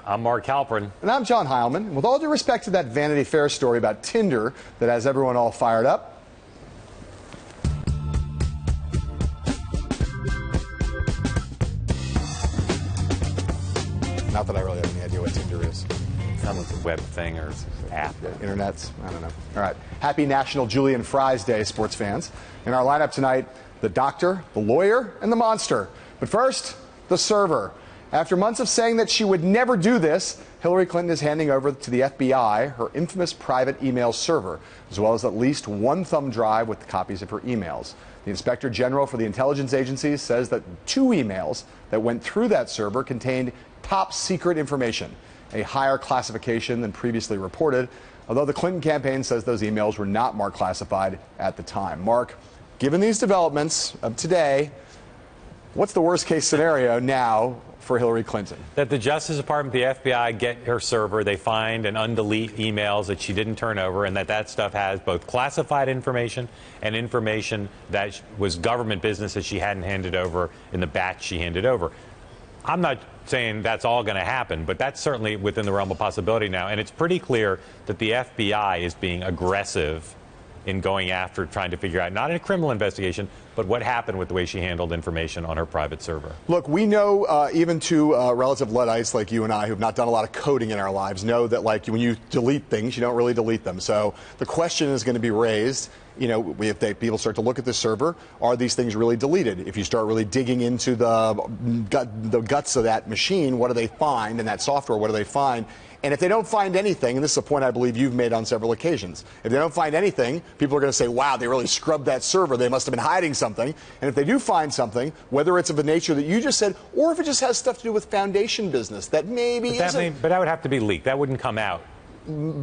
I'm Mark Halperin. And I'm John Heilemann. With all due respect to that Vanity Fair story about Tinder that has everyone all fired up, not that I really have any idea what Tinder is. Some of the web thing or app. Internet's, I don't know. All right. Happy National Julian Fries Day, sports fans. In our lineup tonight, the doctor, the lawyer, and the monster. But first, the server. After months of saying that she would never do this, Hillary Clinton is handing over to the FBI her infamous private email server, as well as at least one thumb drive with copies of her emails. The Inspector General for the intelligence agencies says that 2 emails that went through that server contained top secret information, a higher classification than previously reported, although the Clinton campaign says those emails were not marked classified at the time. Mark, given these developments of today, what's the worst case scenario now for Hillary Clinton? That the Justice Department, the FBI, get her server, they find and undelete emails that she didn't turn over, and that stuff has both classified information and information that was government business that she hadn't handed over in the batch she handed over. I'm not saying that's all going to happen, but that's certainly within the realm of possibility now. And it's pretty clear that the FBI is being aggressive in going after trying to figure out, not in a criminal investigation, but what happened with the way she handled information on her private server. Look, we know, even to relative Luddites like you and I, who've not done a lot of coding in our lives, know that like when you delete things, you don't really delete them. So the question is going to be raised, you know, if people start to look at the server, are these things really deleted? If you start really digging into the guts of that machine, what do they find? And that software, what do they find? And if they don't find anything, and this is a point I believe you've made on several occasions, if they don't find anything, people are going to say, wow, they really scrubbed that server. They must have been hiding something. And if they do find something, whether it's of a nature that you just said, or if it just has stuff to do with foundation business that maybe isn't. But that would have to be leaked. That wouldn't come out.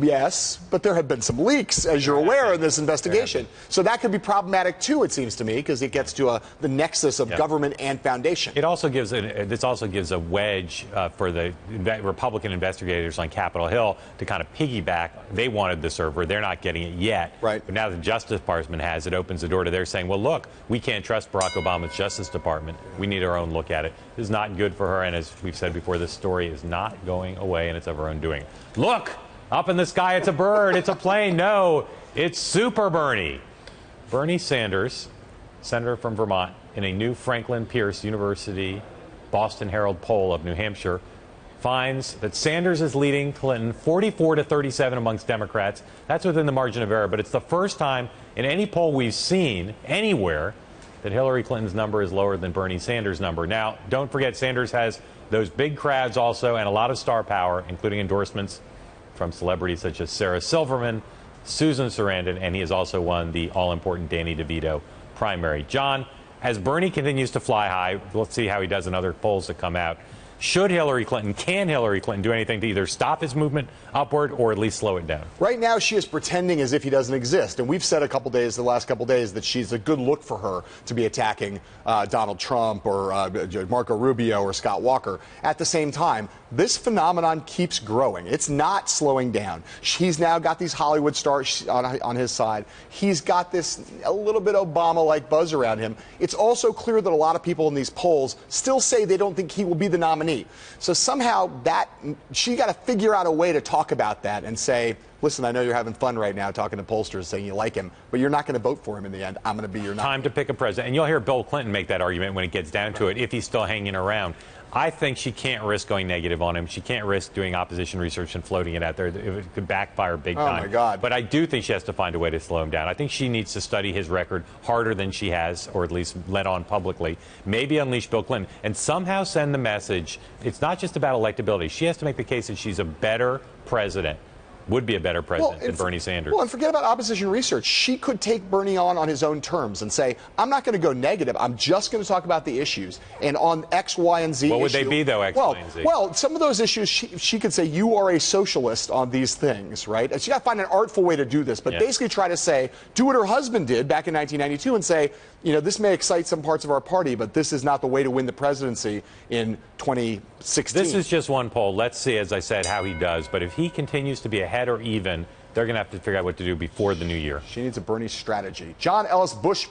Yes, but there have been some leaks, as you're aware, in this investigation. So that could be problematic, too, it seems to me, because it gets to the nexus of government and foundation. It also gives this also gives a wedge for the Republican investigators on Capitol Hill to kind of piggyback. They wanted the server. They're not getting it yet. Right. But now the Justice Department has it, opens the door to their saying, well, look, we can't trust Barack Obama's Justice Department. We need our own look at it. This is not good for her. And as we've said before, this story is not going away, and it's of her own doing. Look! Up in the sky, it's a bird, it's a plane. No, it's Super Bernie. Bernie Sanders, senator from Vermont, in a new Franklin Pierce University Boston Herald poll of New Hampshire, finds that Sanders is leading Clinton 44-37 amongst Democrats. That's within the margin of error, but it's the first time in any poll we've seen anywhere that Hillary Clinton's number is lower than Bernie Sanders' number. Now, don't forget, Sanders has those big crowds also and a lot of star power, including endorsements from celebrities such as Sarah Silverman, Susan Sarandon, and he has also won the all-important Danny DeVito primary. John, as Bernie continues to fly high, let's see how he does in other polls that come out. Can Hillary Clinton do anything to either stop his movement upward or at least slow it down? Right now, she is pretending as if he doesn't exist. And we've said the last couple days, that she's a good look for her to be attacking Donald Trump or Marco Rubio or Scott Walker. At the same time, this phenomenon keeps growing. It's not slowing down. He's now got these Hollywood stars on his side. He's got this a little bit Obama-like buzz around him. It's also clear that a lot of people in these polls still say they don't think he will be the nominee. So somehow she got to figure out a way to talk about that and say, listen, I know you're having fun right now talking to pollsters saying you like him, but you're not going to vote for him in the end. I'm going to be your nominee. Time to pick a president. And you'll hear Bill Clinton make that argument when it gets down to it, if he's still hanging around. I think she can't risk going negative on him. She can't risk doing opposition research and floating it out there. It could backfire big time. Oh, my God. But I do think she has to find a way to slow him down. I think she needs to study his record harder than she has, or at least let on publicly. Maybe unleash Bill Clinton and somehow send the message. It's not just about electability. She has to make the case that she's a better president. Would be a better president than Bernie Sanders. Well, and forget about opposition research. She could take Bernie on his own terms and say, I'm not going to go negative. I'm just going to talk about the issues. And on X, Y, and Z What would they be, though, X, Y, and Z? Well, some of those issues, she could say, you are a socialist on these things, right? And she got to find an artful way to do this, but basically try to say, do what her husband did back in 1992 and say, you know, this may excite some parts of our party, but this is not the way to win the presidency in 2016. This is just one poll. Let's see, as I said, how he does. But if he continues to be ahead or even, they're going to have to figure out what to do before the new year. She needs a Bernie strategy. John Ellis Bush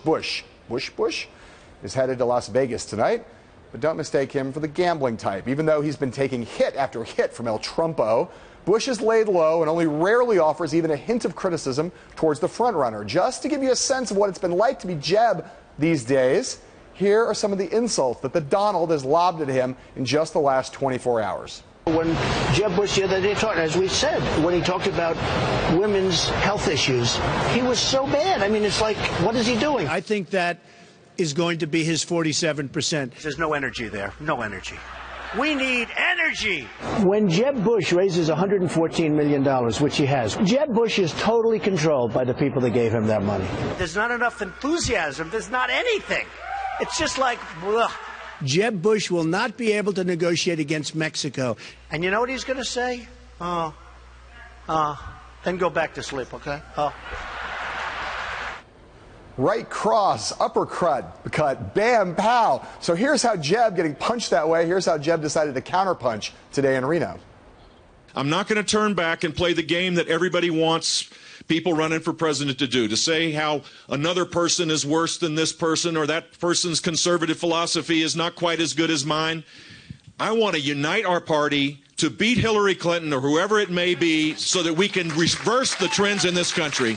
is headed to Las Vegas tonight. but don't mistake him for the gambling type. Even though he's been taking hit after hit from El Trumpo, Bush is laid low and only rarely offers even a hint of criticism towards the frontrunner. Just to give you a sense of what it's been like to be Jeb these days, here are some of the insults that the Donald has lobbed at him in just the last 24 hours. When Jeb Bush the other day talked, as we said, when he talked about women's health issues, he was so bad. I mean, it's like, what is he doing? I think that is going to be his 47%. There's no energy there. No energy. We need energy. When Jeb Bush raises $114 million, which he has, Jeb Bush is totally controlled by the people that gave him that money. There's not enough enthusiasm. There's not anything. It's just like, ugh. Jeb Bush will not be able to negotiate against Mexico. And you know what he's going to say? Then go back to sleep, okay? Right cross, uppercut, bam, pow. So here's how Jeb, getting punched that way, here's how Jeb decided to counterpunch today in Reno. I'm not going to turn back and play the game that everybody wants people running for president to do, to say how another person is worse than this person or that person's conservative philosophy is not quite as good as mine. I want to unite our party to beat Hillary Clinton or whoever it may be so that we can reverse the trends in this country.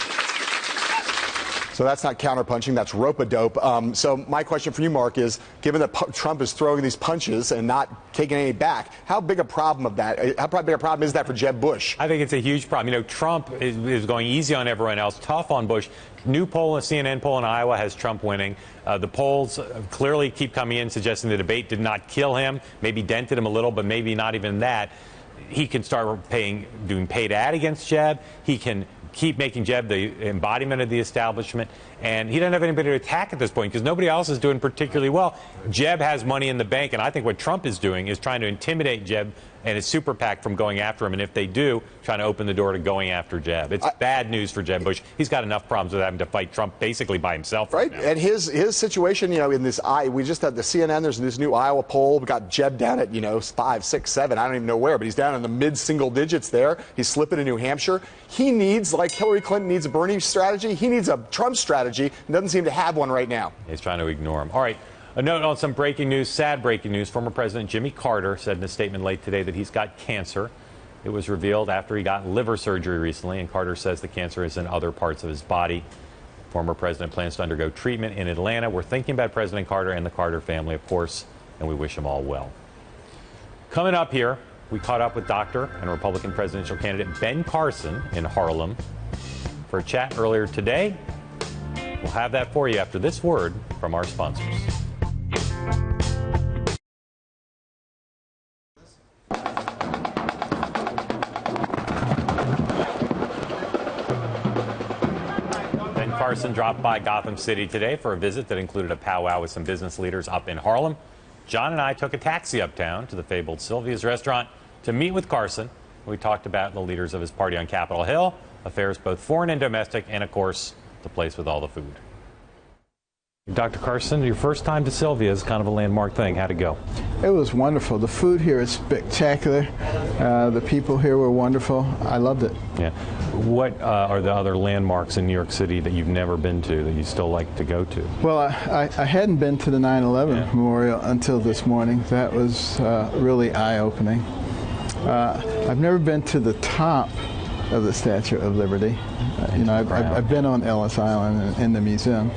So that's not counterpunching, that's rope-a-dope. So my question for you, Mark, is given that Trump is throwing these punches and not taking any back, how big a problem of that? How big a problem is that for Jeb Bush? I think it's a huge problem. You know, Trump is going easy on everyone else, tough on Bush. New poll, a CNN poll in Iowa, has Trump winning. The polls clearly keep coming in, suggesting the debate did not kill him, maybe dented him a little, but maybe not even that. He can start doing paid ad against Jeb. He can keep making Jeb the embodiment of the establishment, and he doesn't have anybody to attack at this point because nobody else is doing particularly well. Jeb has money in the bank, and I think what Trump is doing is trying to intimidate Jeb and his super PAC from going after him, and if they do, trying to open the door to going after Jeb. It's bad news for Jeb Bush. He's got enough problems with having to fight Trump basically by himself right now. And his situation, you know, in this, we just had the CNN, there's this new Iowa poll. We got Jeb down at, 5, 6, 7, I don't even know where, but he's down in the mid-single digits there. He's slipping in New Hampshire. He needs, like Hillary Clinton needs a Bernie strategy, he needs a Trump strategy, and doesn't seem to have one right now. He's trying to ignore him. All right. A note on some breaking news, sad breaking news. Former President Jimmy Carter said in a statement late today that he's got cancer. It was revealed after he got liver surgery recently, and Carter says the cancer is in other parts of his body. Former president plans to undergo treatment in Atlanta. We're thinking about President Carter and the Carter family, of course, and we wish them all well. Coming up here, we caught up with Dr. and Republican presidential candidate Ben Carson in Harlem for a chat earlier today. We'll have that for you after this word from our sponsors. Ben Carson dropped by Gotham City today for a visit that included a powwow with some business leaders up in Harlem. John and I took a taxi uptown to the fabled Sylvia's restaurant to meet with Carson. We talked about the leaders of his party on Capitol Hill, affairs both foreign and domestic, and, of course, the place with all the food. Dr. Carson, your first time to Sylvia is kind of a landmark thing. How'd it go? It was wonderful. The food here is spectacular. The people here were wonderful. I loved it. Yeah. What are the other landmarks in New York City that you've never been to that you still like to go to? Well, I hadn't been to the 9/11 memorial until this morning. That was really eye-opening. I've never been to the top of the Statue of Liberty. I've been on Ellis Island in the museum,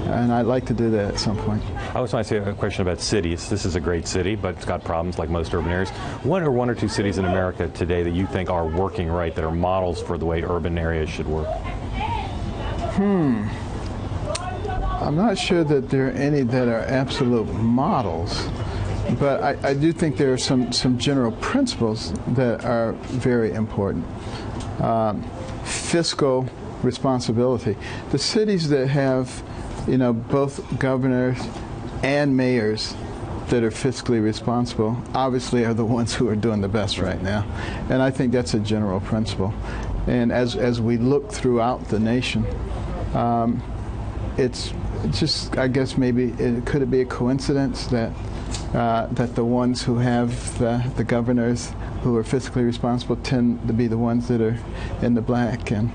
and I'd like to do that at some point. I was going to say a question about cities. This is a great city, but it's got problems like most urban areas. What are one or two cities in America today that you think are working right, that are models for the way urban areas should work? I'm not sure that there are any that are absolute models, but I do think there are some general principles that are very important. Fiscal responsibility. The cities that have both governors and mayors that are fiscally responsible obviously are the ones who are doing the best right now. And I think that's a general principle. And as we look throughout the nation, it's just, I guess maybe, could it be a coincidence that the ones who have the governors who are fiscally responsible tend to be the ones that are in the black and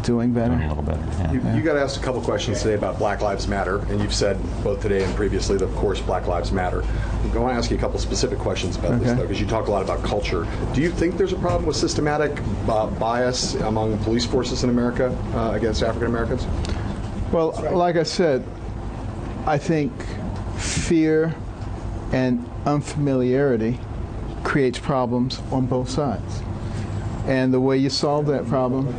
doing better. Doing a little better. Yeah. You got asked a couple questions today about Black Lives Matter, and you've said both today and previously that, of course, Black Lives Matter. I want to ask you a couple specific questions about this, though, because you talked a lot about culture. Do you think there's a problem with systematic bias among police forces in America against African Americans? Well, like I said, I think fear and unfamiliarity creates problems on both sides. And the way you solve that problem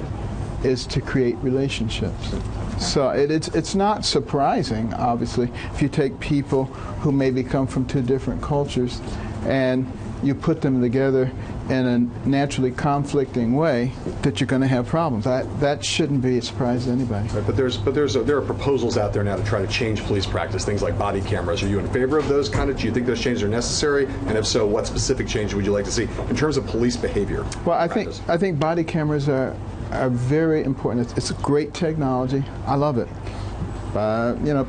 is to create relationships. So it's not surprising, obviously, if you take people who maybe come from two different cultures and you put them together in a naturally conflicting way, that you're going to have problems. That shouldn't be a surprise to anybody. Right, but there are proposals out there now to try to change police practice, things like body cameras. Are you in favor of those kind of? Do you think those changes are necessary? And if so, what specific change would you like to see in terms of police behavior? Well, I think body cameras are very important. It's a great technology. I love it.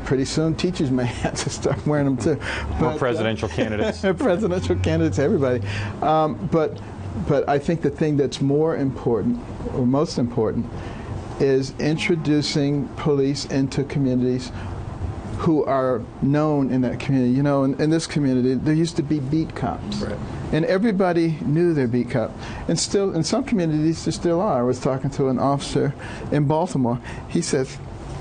Pretty soon teachers may have to start wearing them too. More presidential candidates. Presidential candidates, everybody. But I think the thing that's more important, or most important, is introducing police into communities who are known in that community. You know, in this community, there used to be beat cops. Right. And everybody knew their beat cop. And still, in some communities, there still are. I was talking to an officer in Baltimore. He says,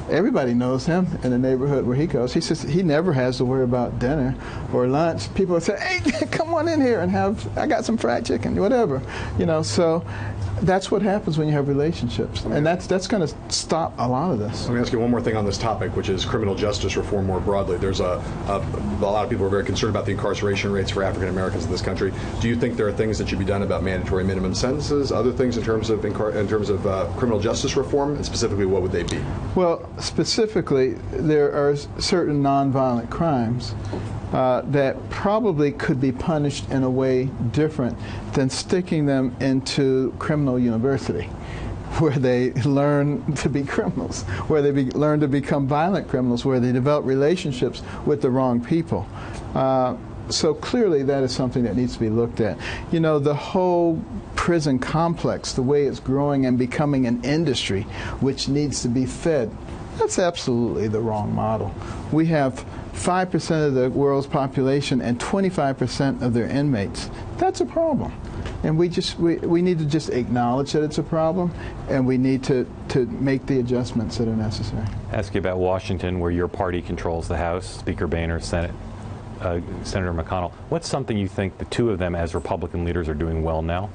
everybody knows him in the neighborhood where he goes. He says he never has to worry about dinner or lunch. People would say, hey, come on in here and I got some fried chicken, whatever. So that's what happens when you have relationships. And that's going to stop a lot of this. Let me ask you one more thing on this topic, which is criminal justice reform more broadly. There's a lot of people are very concerned about the incarceration rates for African Americans in this country. Do you think there are things that should be done about mandatory minimum sentences, other things in terms of criminal justice reform, and specifically what would they be? Well, specifically, there are certain nonviolent crimes that probably could be punished in a way different than sticking them into criminal university, where they learn to be criminals, where they learn to become violent criminals, where they develop relationships with the wrong people. So clearly that is something that needs to be looked at. The whole prison complex, the way it's growing and becoming an industry which needs to be fed, that's absolutely the wrong model. We have 5% of the world's population and 25% of their inmates. That's a problem. And we need to just acknowledge that it's a problem, and we need to make the adjustments that are necessary. Ask you about Washington, where your party controls the House, Speaker Boehner, Senator McConnell. What's something you think the two of them as Republican leaders are doing well now?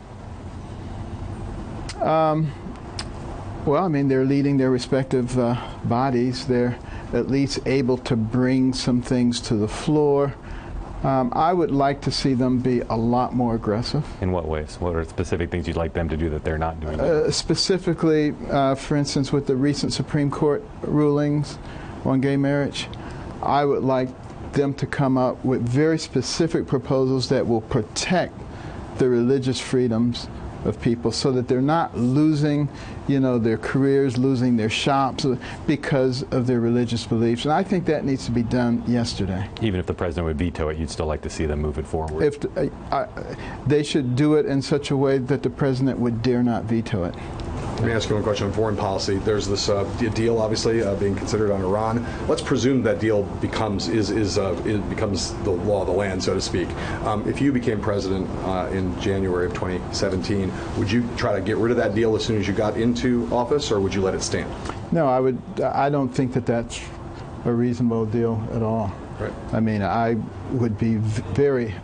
Well, I mean, they're leading their respective bodies. They're at least able to bring some things to the floor. I would like to see them be a lot more aggressive. In what ways? What are specific things you'd like them to do that they're not doing? Specifically, for instance, with the recent Supreme Court rulings on gay marriage, I would like them to come up with very specific proposals that will protect the religious freedoms of people, so that they're not losing, their careers, losing their shops because of their religious beliefs. And I think that needs to be done yesterday. Even if the president would veto it, you'd still like to see them move it forward? They should do it in such a way that the president would dare not veto it. Let me ask you one question on foreign policy. There's this deal, obviously, being considered on Iran. Let's presume that deal becomes the law of the land, so to speak. If you became president in January of 2017, would you try to get rid of that deal as soon as you got into office, or would you let it stand? No, I would. I don't think that that's a reasonable deal at all. Right. I mean, I would be very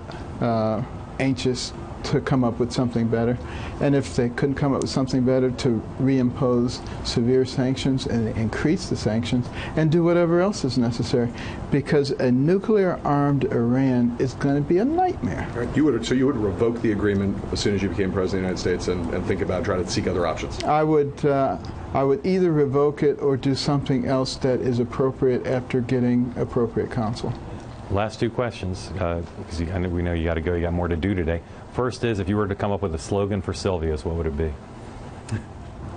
anxious to come up with something better, and if they couldn't come up with something better, to reimpose severe sanctions and increase the sanctions and do whatever else is necessary, because a nuclear-armed Iran is going to be a nightmare. Right. So you would revoke the agreement as soon as you became president of the United States and think about trying to seek other options? I would either revoke it or do something else that is appropriate after getting appropriate counsel. Last two questions, because we know you got to go. You got more to do today. First is, if you were to come up with a slogan for Sylvia's, what would it be?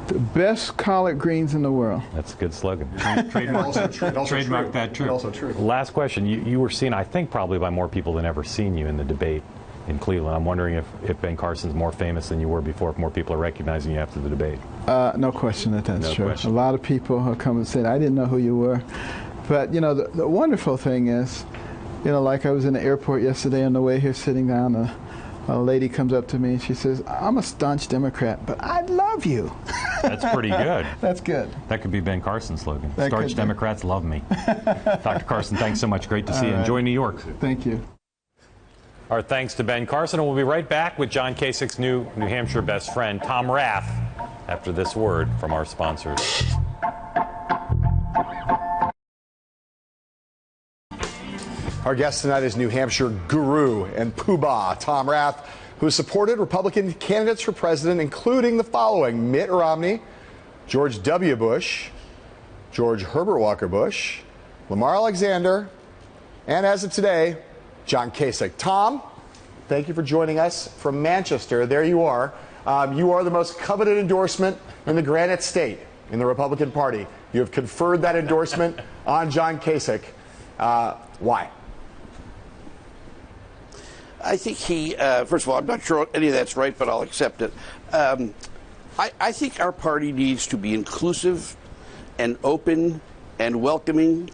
The best collard greens in the world. That's a good slogan. Trademark that. True. Also true. Last question. You were seen, I think, probably by more people than ever seen you in the debate. in Cleveland. I'm wondering if Ben Carson's more famous than you were before, if more people are recognizing you after the debate. No question that that's No true. question. A lot of people have come and said, I didn't know who you were. But, the wonderful thing is, like I was in the airport yesterday on the way here sitting down, a lady comes up to me and she says, I'm a staunch Democrat, but I love you. That's pretty good. That's good. That could be Ben Carson's slogan. That Staunch Democrats love me. Dr. Carson, thanks so much. Great to see you. Enjoy New York. Thank you. Our thanks to Ben Carson, and we'll be right back with John Kasich's new New Hampshire best friend, Tom Rath, after this word from our sponsors. Our guest tonight is New Hampshire guru and poobah, Tom Rath, who has supported Republican candidates for president, including the following: Mitt Romney, George W. Bush, George Herbert Walker Bush, Lamar Alexander, and as of today, John Kasich. Tom, thank you for joining us from Manchester. There you are. You are the most coveted endorsement in the Granite State in the Republican Party. You have conferred that endorsement on John Kasich. Why? I think he, first of all, I'm not sure any of that's right, but I'll accept it. I think our party needs to be inclusive and open and welcoming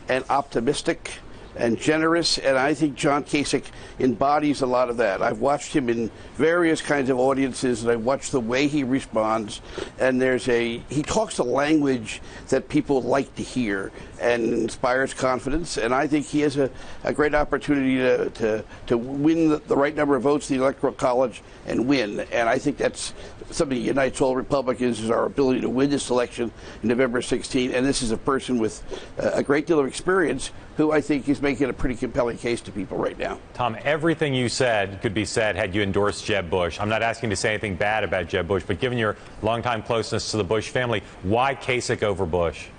and optimistic and generous, and I think John Kasich embodies a lot of that. I've watched him in various kinds of audiences, and I've watched the way he responds, and he talks a language that people like to hear and inspires confidence, and I think he has a great opportunity to win the right number of votes in the Electoral College and win, and I think that's something that unites all Republicans, is our ability to win this election in November 16, and this is a person with a great deal of experience who I think is making a pretty compelling case to people right now. Tom, everything you said could be said had you endorsed Jeb Bush. I'm not asking you to say anything bad about Jeb Bush, but given your longtime closeness to the Bush family, why Kasich over Bush?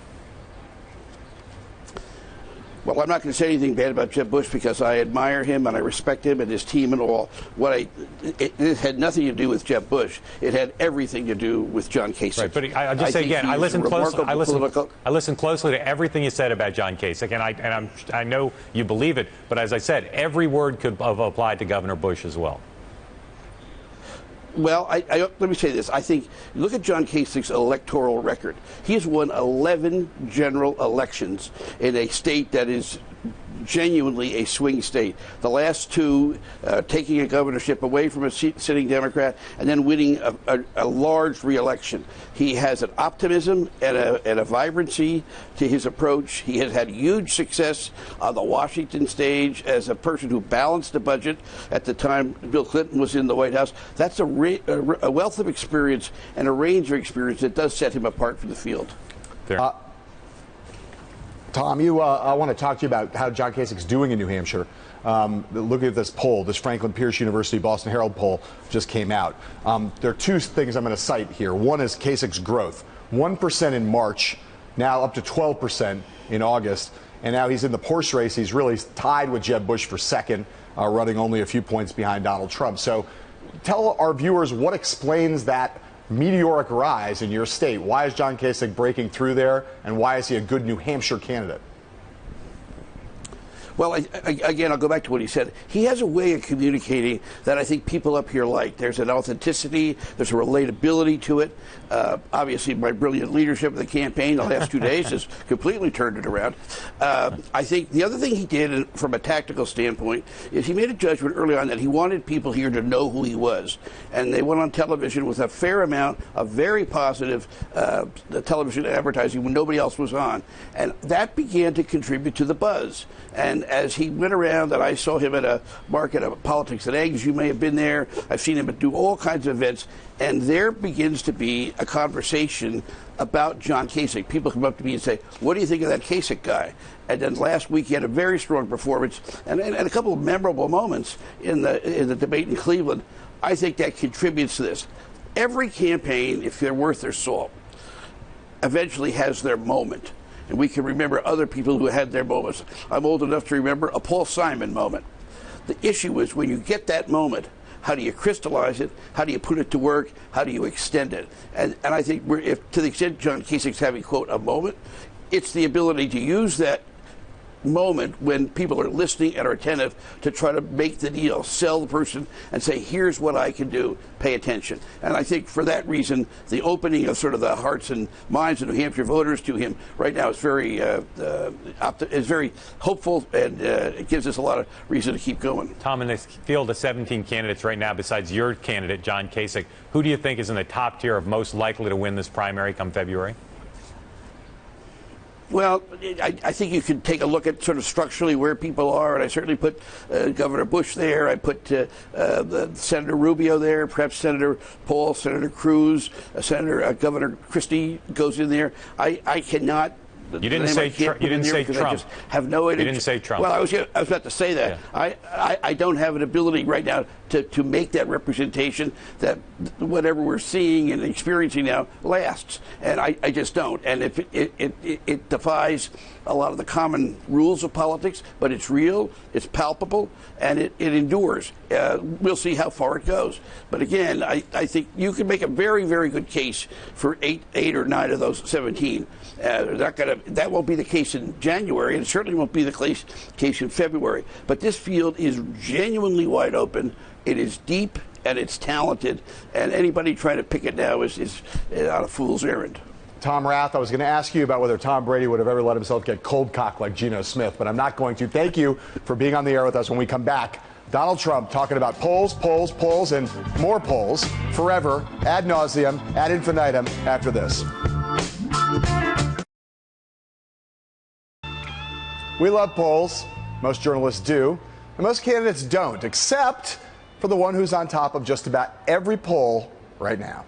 Well, I'm not going to say anything bad about Jeb Bush because I admire him and I respect him and his team and all. It had nothing to do with Jeb Bush. It had everything to do with John Kasich. Right, but I'll just say again, I listened closely to everything you said about John Kasich, and I know you believe it. But as I said, every word could have applied to Governor Bush as well. Well, let me say this. I think, look at John Kasich's electoral record. He has won 11 general elections in a state that is genuinely a swing state. The last two, taking a governorship away from a sitting Democrat and then winning a large re-election. He has an optimism and a vibrancy to his approach. He has had huge success on the Washington stage as a person who balanced the budget at the time Bill Clinton was in the White House. That's a wealth of experience and a range of experience that does set him apart from the field. Tom, I want to talk to you about how John Kasich's doing in New Hampshire. Looking at this poll, this Franklin Pierce University Boston Herald poll just came out. There are two things I'm going to cite here. One is Kasich's growth. 1% in March, now up to 12% in August. And now he's in the Porsche race. He's really tied with Jeb Bush for second, running only a few points behind Donald Trump. So tell our viewers what explains that meteoric rise in your state. Why is John Kasich breaking through there, and why is he a good New Hampshire candidate? Well, again, I'll go back to what he said. He has a way of communicating that I think people up here like. There's an authenticity, there's a relatability to it. Obviously, my brilliant leadership of the campaign the last 2 days has completely turned it around. I think the other thing he did from a tactical standpoint is he made a judgment early on that he wanted people here to know who he was. And they went on television with a fair amount of very positive television advertising when nobody else was on. And that began to contribute to the buzz. And as he went around, and I saw him at a market of Politics and Eggs, you may have been there. I've seen him do all kinds of events. And there begins to be a conversation about John Kasich. People come up to me and say, what do you think of that Kasich guy? And then last week he had a very strong performance and a couple of memorable moments in the debate in Cleveland. I think that contributes to this. Every campaign, if they're worth their salt, eventually has their moment. And we can remember other people who had their moments. I'm old enough to remember a Paul Simon moment. The issue is when you get that moment, how do you crystallize it? How do you put it to work? How do you extend it? And I think to the extent John Kasich's having, quote, a moment, it's the ability to use that moment when people are listening and are attentive to try to make the deal, sell the person, and say, here's what I can do, pay attention. And I think for that reason, the opening of sort of the hearts and minds of New Hampshire voters to him right now is very hopeful, and it gives us a lot of reason to keep going. Tom, in this field of 17 candidates right now, besides your candidate, John Kasich, who do you think is in the top tier of most likely to win this primary come February? Well, I think you can take a look at sort of structurally where people are, and I certainly put Governor Bush there. I put Senator Rubio there, perhaps Senator Paul, Senator Cruz, Governor Christie goes in there. I cannot. You didn't say Trump. You didn't say Trump. I just have no idea. You didn't say Trump. Well, I was about to say that. Yeah. I don't have an ability right now to make that representation that whatever we're seeing and experiencing now lasts, and I just don't. And if it defies a lot of the common rules of politics, but it's real, it's palpable, and it endures. We'll see how far it goes. But again, I think you can make a very, very good case for eight or nine of those 17. That won't be the case in January, and it certainly won't be the case in February. But this field is genuinely wide open. It is deep and it's talented, and anybody trying to pick it now is on a fool's errand. Tom Rath, I was going to ask you about whether Tom Brady would have ever let himself get cold cocked like Geno Smith, but I'm not going to. Thank you for being on the air with us. When we come back, Donald Trump talking about polls, and more polls forever, ad nauseum, ad infinitum after this. We love polls. Most journalists do. And most candidates don't, except for the one who's on top of just about every poll right now.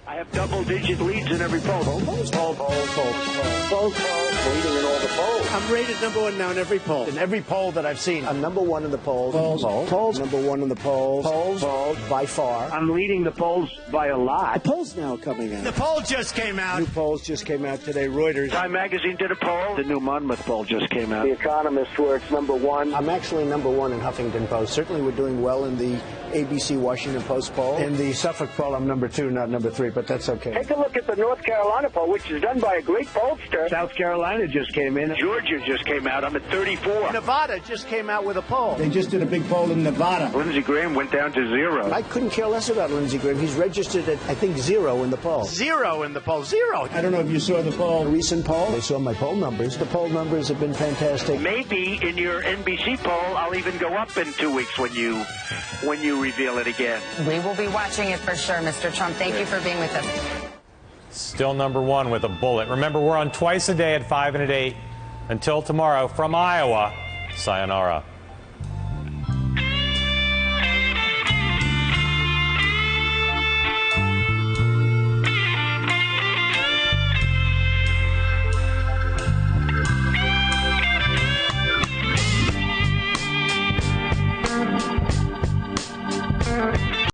I have double-digit leads in every poll. Poll. Leading in all the polls. I'm rated number one now in every poll. In every poll that I've seen, I'm number one in the polls. Polls. Number one in the polls. Polls. By far. I'm leading the polls by a lot. The polls now coming out. The poll just came out. New polls just came out today. Reuters. Time Magazine did a poll. The new Monmouth poll just came out. The Economist, where it's number one. I'm actually number one in Huffington Post. Certainly we're doing well in the ABC Washington Post poll. In the Suffolk poll, I'm number two, not number three, but that's okay. Take a look at the North Carolina poll, which is done by a great pollster. South Carolina just came in. Georgia just came out. I'm at 34. Nevada just came out with a poll. They just did a big poll in Nevada. Lindsey Graham went down to 0. I couldn't care less about Lindsey Graham. He's registered at, I think, 0 in the poll. 0 in the poll. 0. I don't know if you saw the poll, the recent poll. They saw my poll numbers. The poll numbers have been fantastic. Maybe in your NBC poll, I'll even go up in 2 weeks when you reveal it again. We will be watching it for sure, Mr. Trump. Thank you for being with us. Still number one with a bullet. Remember, we're on twice a day at 5 and at 8. Until tomorrow, from Iowa, sayonara.